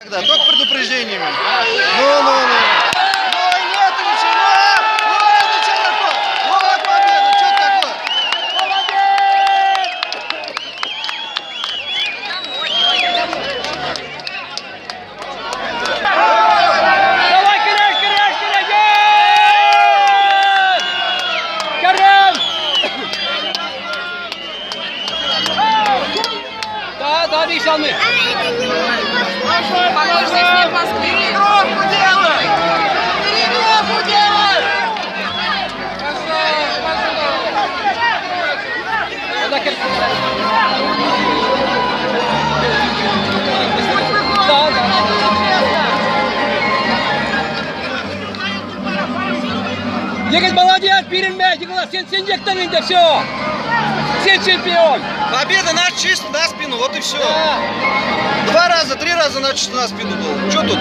Да, только предупреждениями. Ну. Ой, нету ничего. Вот это что такое? Вот победа, что такое? Давай, Кирилл! Кирилл! Да, Миша, мы. Тренировку делай! Тренировку делай! Егор, молодец, переменяй, Николай, сен дектор, все. Все чемпион. Победа наш чисто на спину, вот и все. Да. 2 раза, 3 раза на спину был. Что тут?